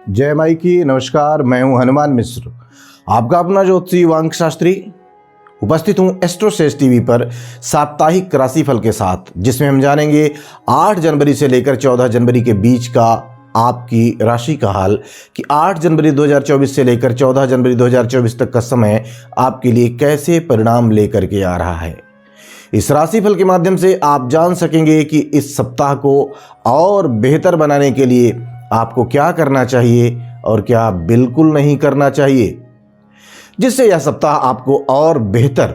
जय माई की। नमस्कार, मैं हूं हनुमान मिश्र, आपका अपना ज्योतिषी वांग शास्त्री। उपस्थित हूं एस्ट्रोसेज टीवी पर साप्ताहिक राशिफल के साथ, जिसमें हम जानेंगे 8 जनवरी से लेकर 14 जनवरी के बीच का आपकी राशि का हाल कि 8 जनवरी 2024 से लेकर 14 जनवरी 2024 तक का समय आपके लिए कैसे परिणाम लेकर के आ रहा है। इस राशिफल के माध्यम से आप जान सकेंगे कि इस सप्ताह को और बेहतर बनाने के लिए आपको क्या करना चाहिए और क्या बिल्कुल नहीं करना चाहिए, जिससे यह सप्ताह आपको और बेहतर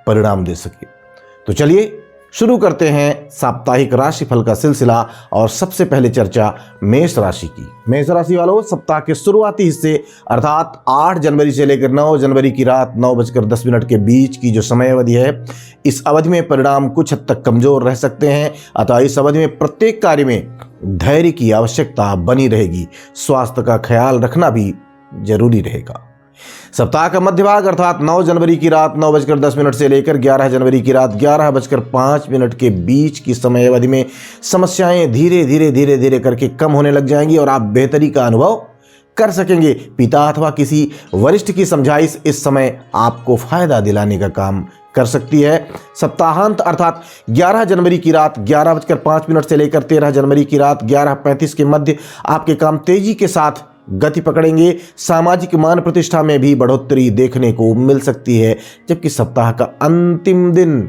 परिणाम दे सके। तो चलिए शुरू करते हैं साप्ताहिक राशिफल का सिलसिला। और सबसे पहले चर्चा मेष राशि की। मेष राशि वालों, सप्ताह के शुरुआती हिस्से अर्थात 8 जनवरी से लेकर 9 जनवरी की रात 9:10 के बीच की जो समय अवधि है, इस अवधि में परिणाम कुछ हद तक कमजोर रह सकते हैं। अतः इस अवधि में प्रत्येक कार्य में धैर्य की आवश्यकता बनी रहेगी। स्वास्थ्य का ख्याल रखना भी जरूरी रहेगा। सप्ताह का मध्य भाग अर्थात 9 जनवरी की रात 9:10 से लेकर 11 जनवरी की रात 11:05 के बीच की समय अवधि में समस्याएं धीरे धीरे करके कम होने लग जाएंगी और आप बेहतरी का अनुभव कर सकेंगे। पिता अथवा किसी वरिष्ठ की समझाइश इस समय आपको फायदा दिलाने का काम कर सकती है। सप्ताहांत अर्थात 11 जनवरी की रात 11:05 से लेकर 13 जनवरी की रात 11:35 के मध्य आपके काम तेजी के साथ गति पकड़ेंगे। सामाजिक मान प्रतिष्ठा में भी बढ़ोतरी देखने को मिल सकती है। जबकि सप्ताह का अंतिम दिन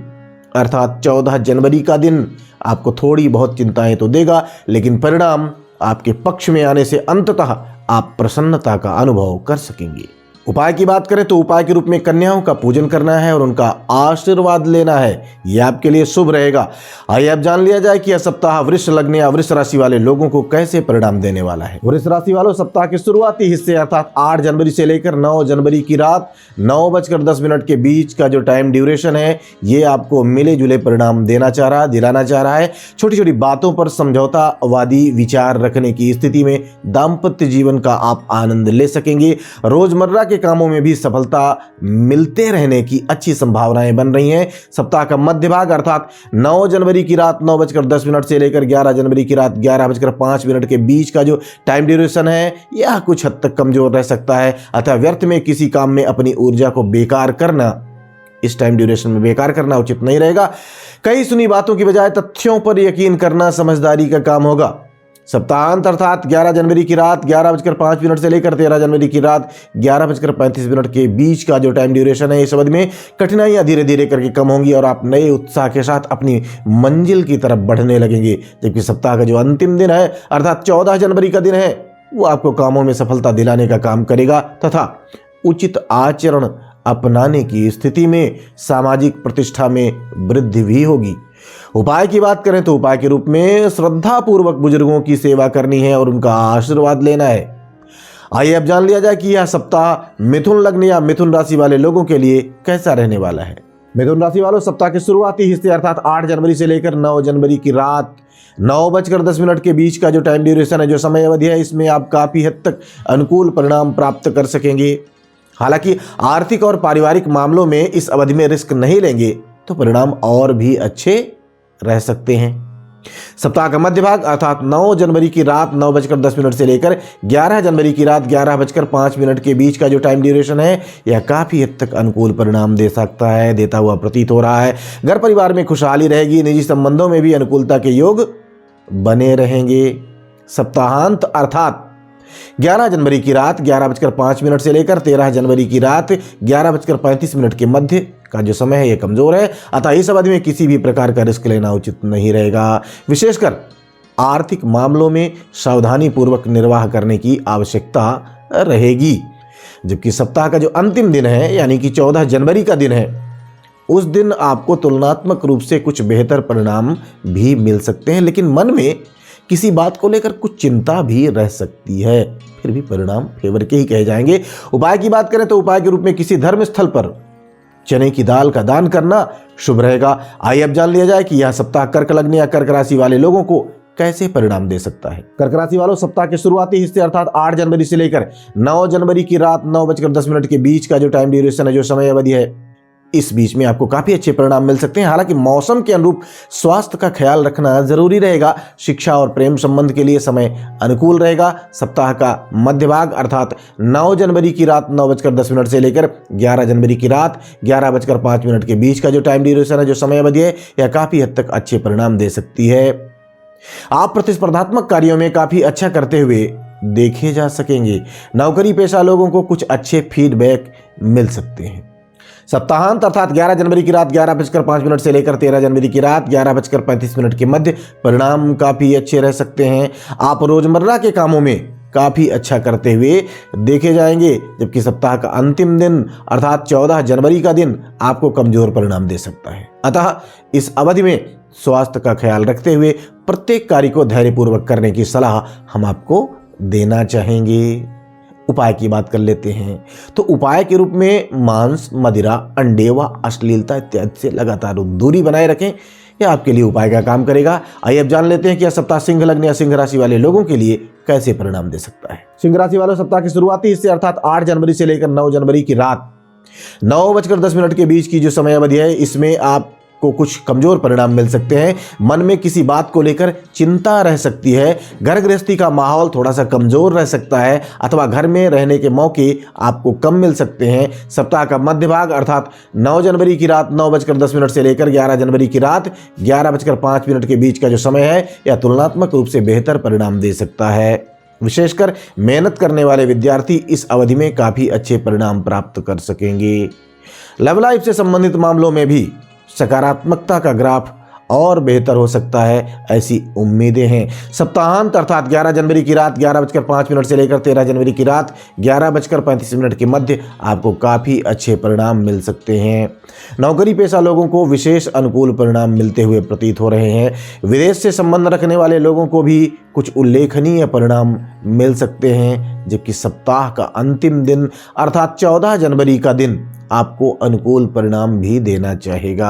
अर्थात 14 जनवरी का दिन आपको थोड़ी बहुत चिंताएं तो देगा, लेकिन परिणाम आपके पक्ष में आने से अंततः आप प्रसन्नता का अनुभव कर सकेंगे। उपाय की बात करें तो उपाय के रूप में कन्याओं का पूजन करना है और उनका आशीर्वाद लेना है। यह आपके लिए शुभ रहेगा। आइए अब जान लिया जाए कि यह सप्ताह वृष लग्न या वृष राशि वाले लोगों को कैसे परिणाम देने वाला है। वृष राशि वालों, सप्ताह के शुरुआती हिस्से अर्थात 8 जनवरी से लेकर 9 जनवरी की रात 9:10 के बीच का जो टाइम ड्यूरेशन है, ये आपको मिले जुले परिणाम दिलाना चाह रहा है। छोटी छोटी बातों पर समझौतावादी विचार रखने की स्थिति में दाम्पत्य जीवन का आप आनंद ले सकेंगे। रोजमर्रा के कामों में भी सफलता मिलते रहने की अच्छी संभावनाएं बन रही हैं। सप्ताह का मध्य भाग अर्थात 9 जनवरी की रात 9:10 से लेकर 11 जनवरी की रात 11:05 के बीच का जो टाइम ड्यूरेशन है, यह कुछ हद तक कमजोर रह सकता है। अतः व्यर्थ में किसी काम में अपनी ऊर्जा को बेकार करना, इस टाइम ड्यूरेशन में बेकार करना उचित नहीं रहेगा। कई सुनी बातों की बजाय तथ्यों पर यकीन करना समझदारी का काम होगा। सप्ताहांत अर्थात 11 जनवरी की रात 11:05 से लेकर 13 जनवरी की रात 11:35 के बीच का जो टाइम ड्यूरेशन है, इस अवधि में कठिनाइयां धीरे धीरे करके कम होंगी और आप नए उत्साह के साथ अपनी मंजिल की तरफ बढ़ने लगेंगे। जबकि सप्ताह का जो अंतिम दिन है अर्थात 14 जनवरी का दिन है, वो आपको कामों में सफलता दिलाने का काम करेगा तथा उचित आचरण अपनाने की स्थिति में सामाजिक प्रतिष्ठा में वृद्धि भी होगी। उपाय की बात करें तो उपाय के रूप में श्रद्धा पूर्वक बुजुर्गों की सेवा करनी है और उनका आशीर्वाद लेना है। आइए अब जान लिया जाए कि यह सप्ताह मिथुन लग्न या मिथुन राशि वाले लोगों के लिए कैसा रहने वाला है। मिथुन राशि वालों, सप्ताह के शुरुआती हिस्से अर्थात 8 जनवरी से लेकर 9 जनवरी की रात 9:10 के बीच का जो टाइम ड्यूरेशन है, जो समय अवधि है, इसमें आप काफी हद तक अनुकूल परिणाम प्राप्त कर सकेंगे। हालांकि आर्थिक और पारिवारिक मामलों में इस अवधि में रिस्क नहीं लेंगे तो परिणाम और भी अच्छे रह सकते हैं। सप्ताह का मध्य भाग अर्थात 9 जनवरी की रात 9:10 से लेकर 11 जनवरी की रात 11:05 के बीच का जो टाइम ड्यूरेशन है, यह काफी हद तक अनुकूल परिणाम देता हुआ प्रतीत हो रहा है। घर परिवार में खुशहाली रहेगी। निजी संबंधों में भी अनुकूलता के योग बने रहेंगे। सप्ताहांत अर्थात 11 जनवरी की रात 11:05 से लेकर 13 जनवरी की रात 11:35 के मध्य का जो समय है, यह कमजोर है। अतः इस अवधि में किसी भी प्रकार का रिस्क लेना उचित नहीं रहेगा। विशेषकर आर्थिक मामलों में सावधानी पूर्वक निर्वाह करने की आवश्यकता रहेगी। जबकि सप्ताह का जो अंतिम दिन है यानी कि 14 जनवरी का दिन है, उस दिन आपको तुलनात्मक रूप से कुछ बेहतर परिणाम भी मिल सकते हैं, लेकिन मन में किसी बात को लेकर कुछ चिंता भी रह सकती है। फिर भी परिणाम फेवर के ही कहे जाएंगे। उपाय की बात करें तो उपाय के रूप में किसी धर्म स्थल पर चने की दाल का दान करना शुभ रहेगा। आइए अब जान लिया जाए कि यह सप्ताह कर्क लग्न या कर्क राशि वाले लोगों को कैसे परिणाम दे सकता है। कर्क राशि वालों, सप्ताह के शुरुआती हिस्से अर्थात 8 जनवरी से लेकर 9 जनवरी की रात 9:10 के बीच का जो टाइम ड्यूरेशन है, जो समय अवधि है, इस बीच में आपको काफ़ी अच्छे परिणाम मिल सकते हैं। हालांकि मौसम के अनुरूप स्वास्थ्य का ख्याल रखना जरूरी रहेगा। शिक्षा और प्रेम संबंध के लिए समय अनुकूल रहेगा। सप्ताह का मध्य भाग अर्थात 9 जनवरी की रात 9:10 से लेकर 11 जनवरी की रात 11:05 के बीच का जो टाइम ड्यूरेशन है, जो समय अवधि है, यह काफ़ी हद तक अच्छे परिणाम दे सकती है। आप प्रतिस्पर्धात्मक कार्यों में काफ़ी अच्छा करते हुए देखे जा सकेंगे। नौकरी पेशा लोगों को कुछ अच्छे फीडबैक मिल सकते हैं। सप्ताहांत अर्थात 11 जनवरी की रात 11:05 से लेकर 13 जनवरी की रात 11:35 के मध्य परिणाम काफ़ी अच्छे रह सकते हैं। आप रोजमर्रा के कामों में काफ़ी अच्छा करते हुए देखे जाएंगे, जबकि सप्ताह का अंतिम दिन अर्थात 14 जनवरी का दिन आपको कमजोर परिणाम दे सकता है। अतः इस अवधि में स्वास्थ्य का ख्याल रखते हुए प्रत्येक कार्य को धैर्यपूर्वक करने की सलाह हम आपको देना चाहेंगे। उपाय की बात कर लेते हैं तो उपाय के रूप में मांस, मदिरा, अंडे व अश्लीलता इत्यादि से लगातार दूरी बनाए रखें। यह आपके लिए उपाय का काम करेगा। आइए अब जान लेते हैं कि यह सप्ताह सिंह लग्न या सिंह राशि वाले लोगों के लिए कैसे परिणाम दे सकता है। सिंह राशि वालों, सप्ताह के शुरुआती हिस्से अर्थात 8 जनवरी से लेकर 9 जनवरी की रात 9:10 के बीच की जो समय अवधि है, इसमें आप को कुछ कमजोर परिणाम मिल सकते हैं। मन में किसी बात को लेकर चिंता रह सकती है। घर गृहस्थी का माहौल थोड़ा सा कमजोर रह सकता है अथवा घर में रहने के मौके आपको कम मिल सकते हैं। सप्ताह का मध्य भाग अर्थात 9 जनवरी की रात 9:10 से लेकर 11 जनवरी की रात 11:05 के बीच का जो समय है, यह तुलनात्मक रूप से बेहतर परिणाम दे सकता है। विशेषकर मेहनत करने वाले विद्यार्थी इस अवधि में काफी अच्छे परिणाम प्राप्त कर सकेंगे। लव लाइफ से संबंधित मामलों में भी सकारात्मकता का ग्राफ और बेहतर हो सकता है, ऐसी उम्मीदें हैं। सप्ताहांत अर्थात 11 जनवरी की रात 11:05 से लेकर 13 जनवरी की रात 11:35 के मध्य आपको काफ़ी अच्छे परिणाम मिल सकते हैं। नौकरी पेशा लोगों को विशेष अनुकूल परिणाम मिलते हुए प्रतीत हो रहे हैं। विदेश से संबंध रखने वाले लोगों को भी कुछ उल्लेखनीय परिणाम मिल सकते हैं, जबकि सप्ताह का अंतिम दिन अर्थात 14 जनवरी का दिन आपको अनुकूल परिणाम भी देना चाहेगा।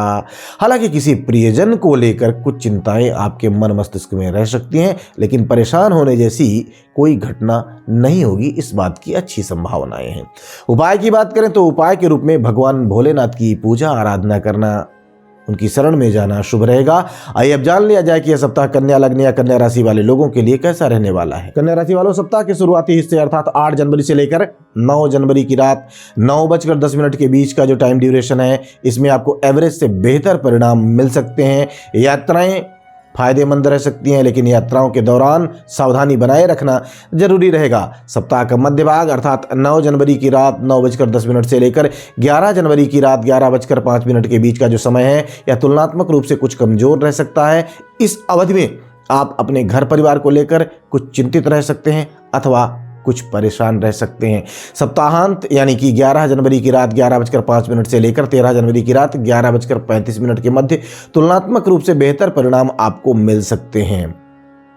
हालांकि किसी प्रियजन को लेकर कुछ चिंताएं आपके मन मस्तिष्क में रह सकती हैं, लेकिन परेशान होने जैसी कोई घटना नहीं होगी, इस बात की अच्छी संभावनाएं हैं। उपाय की बात करें तो उपाय के रूप में भगवान भोलेनाथ की पूजा आराधना करना, उनकी शरण में जाना शुभ रहेगा। आइए अब जान लिया जाए कि यह सप्ताह कन्या लग्न या कन्या राशि वाले लोगों के लिए कैसा रहने वाला है। कन्या राशि वालों, सप्ताह के शुरुआती हिस्से अर्थात 8 जनवरी से लेकर 9 जनवरी की रात 9:10 के बीच का जो टाइम ड्यूरेशन है, इसमें आपको एवरेज से बेहतर परिणाम मिल सकते हैं। यात्राएं फायदेमंद रह सकती हैं, लेकिन यात्राओं के दौरान सावधानी बनाए रखना जरूरी रहेगा। सप्ताह का मध्य भाग अर्थात 9 जनवरी की रात 9:10 से लेकर 11 जनवरी की रात 11:05 के बीच का जो समय है, यह तुलनात्मक रूप से कुछ कमजोर रह सकता है। इस अवधि में आप अपने घर परिवार को लेकर कुछ चिंतित रह सकते हैं अथवा कुछ परेशान रह सकते हैं। सप्ताहांत यानी कि 11 जनवरी की रात 11:05 से लेकर 13 जनवरी की रात 11:35 के मध्य तुलनात्मक रूप से बेहतर परिणाम आपको मिल सकते हैं।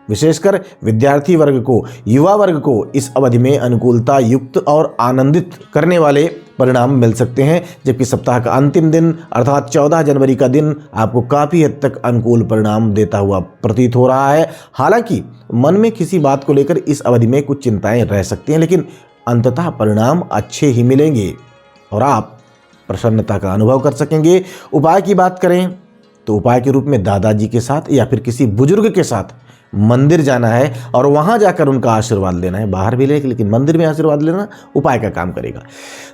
विशेषकर विद्यार्थी वर्ग को, युवा वर्ग को इस अवधि में अनुकूलता युक्त और आनंदित करने वाले परिणाम मिल सकते हैं, जबकि सप्ताह का अंतिम दिन अर्थात 14 जनवरी का दिन आपको काफ़ी हद तक अनुकूल परिणाम देता हुआ प्रतीत हो रहा है। हालांकि मन में किसी बात को लेकर इस अवधि में कुछ चिंताएं रह सकती हैं, लेकिन अंततः परिणाम अच्छे ही मिलेंगे और आप प्रसन्नता का अनुभव कर सकेंगे। उपाय की बात करें तो उपाय के रूप में दादाजी के साथ या फिर किसी बुजुर्ग के साथ मंदिर जाना है और वहां जाकर उनका आशीर्वाद लेना है। बाहर भी लेकिन मंदिर में आशीर्वाद लेना उपाय का काम करेगा।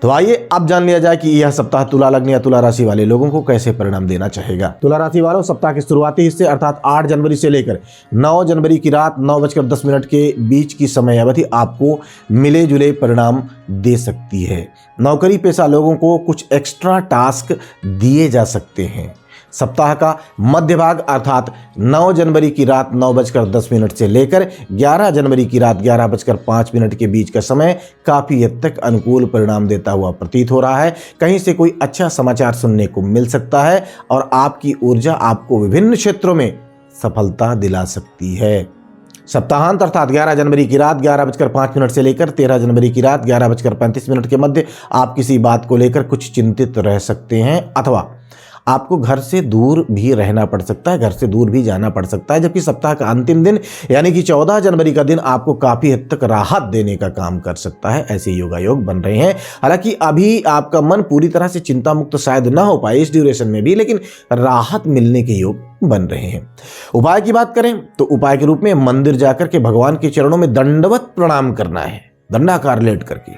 तो आइए अब जान लिया जाए कि यह सप्ताह तुला लग्न या तुला राशि वाले लोगों को कैसे परिणाम देना चाहेगा। तुला राशि वालों, सप्ताह के शुरुआती हिस्से अर्थात 8 जनवरी से लेकर 9 जनवरी की रात 9:10 के बीच की समय अवधि आपको मिले जुले परिणाम दे सकती है। नौकरी पेशा लोगों को कुछ एक्स्ट्रा टास्क दिए जा सकते हैं। सप्ताह का मध्य भाग अर्थात 9 जनवरी की रात 9:10 से लेकर 11 जनवरी की रात 11:05 के बीच का समय काफ़ी हद तक अनुकूल परिणाम देता हुआ प्रतीत हो रहा है। कहीं से कोई अच्छा समाचार सुनने को मिल सकता है और आपकी ऊर्जा आपको विभिन्न क्षेत्रों में सफलता दिला सकती है। सप्ताहांत अर्थात 11 जनवरी की रात 11:05 से लेकर 13 जनवरी की रात 11:35 के मध्य आप किसी बात को लेकर कुछ चिंतित रह सकते हैं अथवा आपको घर से दूर भी रहना पड़ सकता है, घर से दूर भी जाना पड़ सकता है। जबकि सप्ताह का अंतिम दिन यानी कि 14 जनवरी का दिन आपको काफी हद तक राहत देने का काम कर सकता है। ऐसे योगायोग बन रहे हैं। हालांकि अभी आपका मन पूरी तरह से चिंता मुक्त शायद ना हो पाए इस ड्यूरेशन में भी, लेकिन राहत मिलने के योग बन रहे हैं। उपाय की बात करें तो उपाय के रूप में मंदिर जाकर के भगवान के चरणों में दंडवत प्रणाम करना है, दंडाकार लेट करके,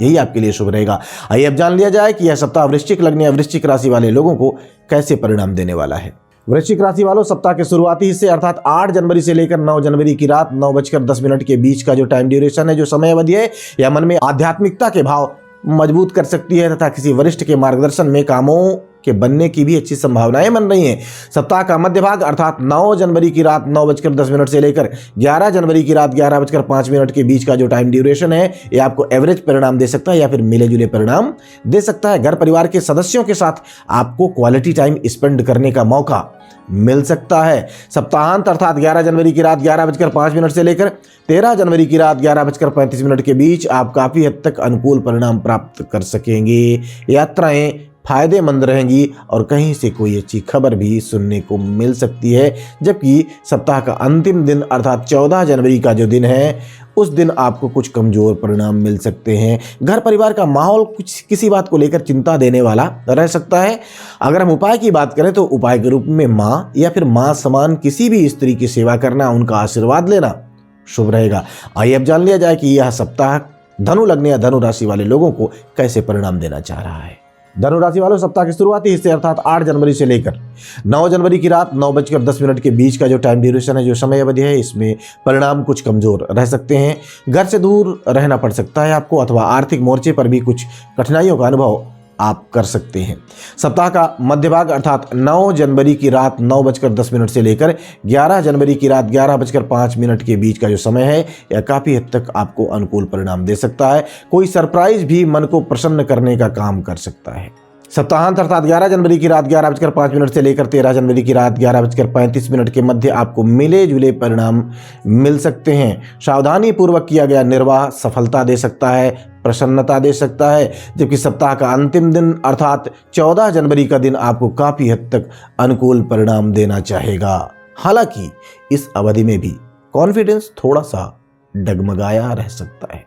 यही आपके लिए शुभ रहेगा। आइए अब जान लिया जाए कि यह सप्ताह वृश्चिक लग्न या वृश्चिक राशि वाले लोगों को कैसे परिणाम देने वाला है। वृश्चिक राशि वालों, सप्ताह के शुरुआती हिस्से अर्थात 8 जनवरी से लेकर 9 जनवरी की रात 9:10 के बीच का जो टाइम ड्यूरेशन है, जो समय अवधि है, यह मन में आध्यात्मिकता के भाव मजबूत कर सकती है तथा किसी वरिष्ठ के मार्गदर्शन में कामों के बनने की भी अच्छी संभावनाएं बन रही हैं। सप्ताह का मध्य भाग अर्थात 9 जनवरी की रात 9:10 से लेकर 11 जनवरी की रात 11:05 के बीच का जो टाइम ड्यूरेशन है, यह आपको एवरेज परिणाम दे सकता है या फिर मिले जुले परिणाम दे सकता है। घर परिवार के सदस्यों के साथ आपको क्वालिटी टाइम स्पेंड करने का मौका मिल सकता है। सप्ताहांत अर्थात 11 जनवरी की रात 11:05 से लेकर 13 जनवरी की रात 11:35 के बीच आप काफी हद तक अनुकूल परिणाम प्राप्त कर सकेंगे। यात्राएं फायदेमंद रहेंगी और कहीं से कोई अच्छी खबर भी सुनने को मिल सकती है। जबकि सप्ताह का अंतिम दिन अर्थात 14 जनवरी का जो दिन है, उस दिन आपको कुछ कमजोर परिणाम मिल सकते हैं। घर परिवार का माहौल कुछ किसी बात को लेकर चिंता देने वाला रह सकता है। अगर हम उपाय की बात करें तो उपाय के रूप में माँ या फिर माँ समान किसी भी स्त्री की सेवा करना, उनका आशीर्वाद लेना शुभ रहेगा। आइए अब जान लिया जाए कि यह सप्ताह धनु लग्न या धनु राशि वाले लोगों को कैसे परिणाम देना चाह रहा है। धनु राशि वालों, सप्ताह के शुरुआती हिस्से अर्थात 8 जनवरी से लेकर 9 जनवरी की रात 9:10 के बीच का जो टाइम ड्यूरेशन है, जो समय अवधि है, इसमें परिणाम कुछ कमजोर रह सकते हैं। घर से दूर रहना पड़ सकता है आपको अथवा आर्थिक मोर्चे पर भी कुछ कठिनाइयों का अनुभव आप कर सकते हैं। सप्ताह का मध्य भाग अर्थात 9 जनवरी की रात 9:10 से लेकर 11 जनवरी की रात 11:05 के बीच का जो समय है, यह काफ़ी हद तक आपको अनुकूल परिणाम दे सकता है। कोई सरप्राइज भी मन को प्रसन्न करने का काम कर सकता है। सप्ताहांत अर्थात 11 जनवरी की रात 11:05 से लेकर 13 जनवरी की रात 11:35 के मध्य आपको मिले जुले परिणाम मिल सकते हैं। सावधानी पूर्वक किया गया निर्वाह सफलता दे सकता है, प्रसन्नता दे सकता है। जबकि सप्ताह का अंतिम दिन अर्थात 14 जनवरी का दिन आपको काफ़ी हद तक अनुकूल परिणाम देना चाहेगा। हालांकि इस अवधि में भी कॉन्फिडेंस थोड़ा सा डगमगाया रह सकता है।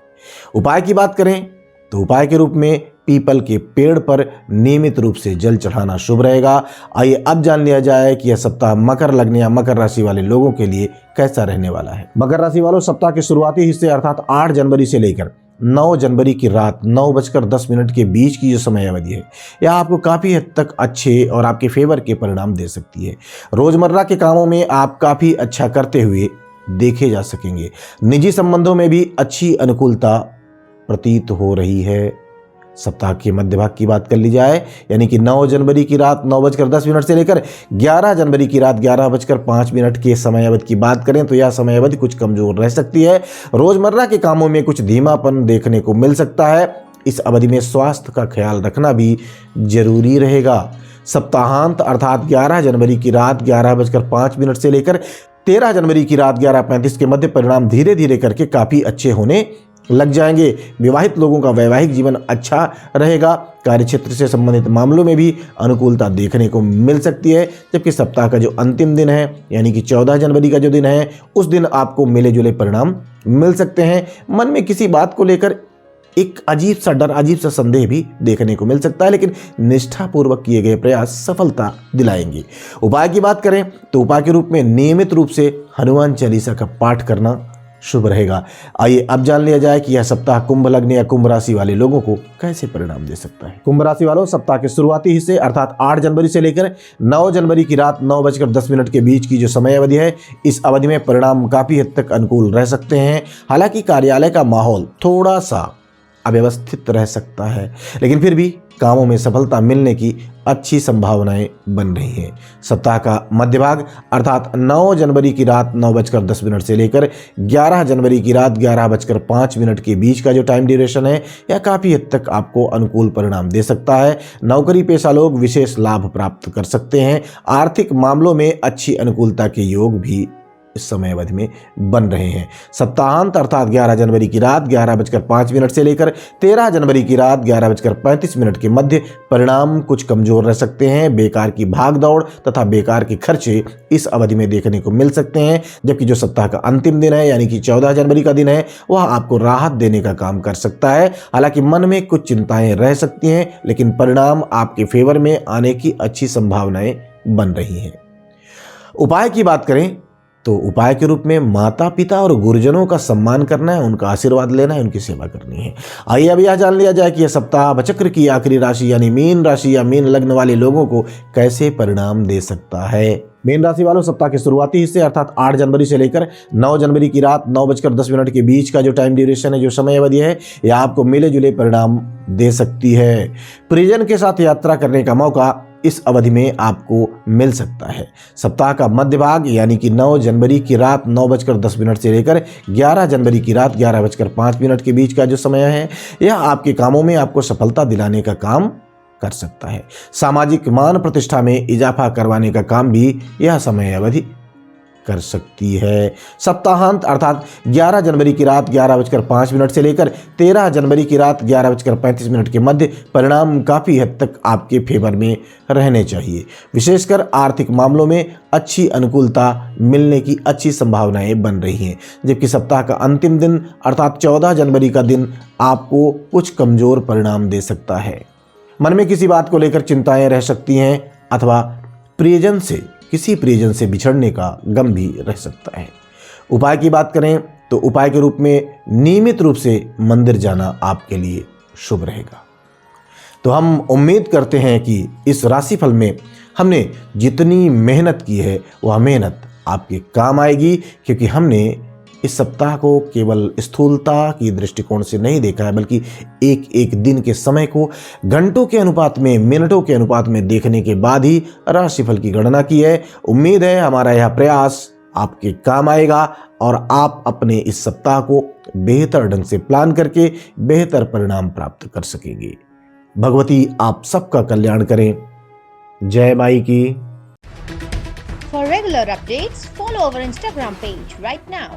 उपाय की बात करें तो उपाय के रूप में पीपल के पेड़ पर नियमित रूप से जल चढ़ाना शुभ रहेगा। आइए अब जान लिया जाए कि यह सप्ताह मकर लग्न या मकर राशि वाले लोगों के लिए कैसा रहने वाला है। मकर राशि वालों, सप्ताह के शुरुआती हिस्से अर्थात 8 जनवरी से लेकर 9 जनवरी की रात 9:10 के बीच की जो समय अवधि है, यह आपको काफ़ी हद तक अच्छे और आपके फेवर के परिणाम दे सकती है। रोजमर्रा के कामों में आप काफ़ी अच्छा करते हुए देखे जा सकेंगे। निजी संबंधों में भी अच्छी अनुकूलता प्रतीत हो रही है। सप्ताह के मध्य भाग की बात कर ली जाए यानी कि 9 जनवरी की रात 9:10 से लेकर 11 जनवरी की रात 11:05 के समय अवधि की बात करें तो यह समय अवधि कुछ कमजोर रह सकती है। रोजमर्रा के कामों में कुछ धीमापन देखने को मिल सकता है। इस अवधि में स्वास्थ्य का ख्याल रखना भी जरूरी रहेगा। सप्ताहांत अर्थात 11 जनवरी की रात 11:05 से लेकर 13 जनवरी की रात 11:35 के मध्य परिणाम धीरे धीरे करके काफ़ी अच्छे होने लग जाएंगे। विवाहित लोगों का वैवाहिक जीवन अच्छा रहेगा। कार्यक्षेत्र से संबंधित मामलों में भी अनुकूलता देखने को मिल सकती है। जबकि सप्ताह का जो अंतिम दिन है यानी कि 14 जनवरी का जो दिन है, उस दिन आपको मिले जुले परिणाम मिल सकते हैं। मन में किसी बात को लेकर एक अजीब सा डर, अजीब सा संदेह भी देखने को मिल सकता है, लेकिन निष्ठापूर्वक किए गए प्रयास सफलता दिलाएंगे। उपाय की बात करें तो उपाय के रूप में नियमित रूप से हनुमान चालीसा का पाठ करना शुभ रहेगा। आइए अब जान लिया जाए कि यह सप्ताह कुंभ लग्न या कुंभ राशि वाले लोगों को कैसे परिणाम दे सकता है। कुंभ राशि वालों, सप्ताह के शुरुआती हिस्से अर्थात 8 जनवरी से लेकर 9 जनवरी की रात 9:10 के बीच की जो समय अवधि है, इस अवधि में परिणाम काफी हद तक अनुकूल रह सकते हैं। हालांकि कार्यालय का माहौल थोड़ा सा अव्यवस्थित रह सकता है, लेकिन फिर भी कामों में सफलता मिलने की अच्छी संभावनाएं बन रही हैं। सप्ताह का मध्य भाग अर्थात 9 जनवरी की रात 9:10 से लेकर 11 जनवरी की रात 11:05 के बीच का जो टाइम ड्यूरेशन है, यह काफ़ी हद तक आपको अनुकूल परिणाम दे सकता है। नौकरी पेशा लोग विशेष लाभ प्राप्त कर सकते हैं। आर्थिक मामलों में अच्छी अनुकूलता के योग भी इस समय अवधि में बन रहे हैं। सप्ताहांत अर्थात 11 जनवरी की रात 11:05 से लेकर 13 जनवरी की रात 11:35 के मध्य परिणाम कुछ कमजोर रह सकते हैं। बेकार की भागदौड़ तथा बेकार के खर्चे इस अवधि में देखने को मिल सकते हैं। जबकि जो सप्ताह का अंतिम दिन है यानी कि 14 जनवरी का दिन है वह आपको राहत देने का काम कर सकता है। हालांकि मन में कुछ चिंताएं रह सकती हैं, लेकिन परिणाम आपके फेवर में आने की अच्छी संभावनाएं बन रही हैं। उपाय की बात करें तो उपाय के रूप में माता पिता और गुरुजनों का सम्मान करना है, उनका आशीर्वाद लेना है, उनकी सेवा करनी है। आइए अब यह जान लिया जाए कि यह सप्ताह वचक्र की आखिरी राशि यानी मीन राशि या मीन लग्न वाले लोगों को कैसे परिणाम दे सकता है। मीन राशि वालों, सप्ताह के शुरुआती हिस्से अर्थात 8 जनवरी से लेकर 9 जनवरी की रात 9:10 के बीच का जो टाइम ड्यूरेशन है, जो समय अवधि है, यह आपको मिले जुले परिणाम दे सकती है। परिजन के साथ यात्रा करने का मौका इस अवधि में आपको मिल सकता है। सप्ताह का मध्य भाग यानी कि 9 जनवरी की रात 9:10 से लेकर 11 जनवरी की रात 11:05 के बीच का जो समय है, यह आपके कामों में आपको सफलता दिलाने का काम कर सकता है। सामाजिक मान प्रतिष्ठा में इजाफा करवाने का काम भी यह समय अवधि कर सकती है। सप्ताहांत अर्थात 11 जनवरी की रात 11:05 से लेकर 13 जनवरी की रात 11:35 के मध्य परिणाम काफ़ी हद तक आपके फेवर में रहने चाहिए। विशेषकर आर्थिक मामलों में अच्छी अनुकूलता मिलने की अच्छी संभावनाएं बन रही हैं। जबकि सप्ताह का अंतिम दिन अर्थात 14 जनवरी का दिन आपको कुछ कमज़ोर परिणाम दे सकता है। मन में किसी बात को लेकर चिंताएं रह सकती हैं अथवा किसी प्रियजन से बिछड़ने का गम भी रह सकता है। उपाय की बात करें तो उपाय के रूप में नियमित रूप से मंदिर जाना आपके लिए शुभ रहेगा। तो हम उम्मीद करते हैं कि इस राशिफल में हमने जितनी मेहनत की है वह मेहनत आपके काम आएगी, क्योंकि हमने इस सप्ताह को केवल स्थूलता की दृष्टिकोण से नहीं देखा है, बल्कि एक एक दिन के समय को घंटों के अनुपात में, मिनटों के अनुपात में देखने के बाद ही राशिफल की गणना की है। उम्मीद है हमारा यह प्रयास आपके काम आएगा और आप अपने इस सप्ताह को बेहतर ढंग से प्लान करके बेहतर परिणाम प्राप्त कर सकेंगे। भगवती आप सबका कल्याण करें। जय माई की। For regular updates, follow our Instagram page right now.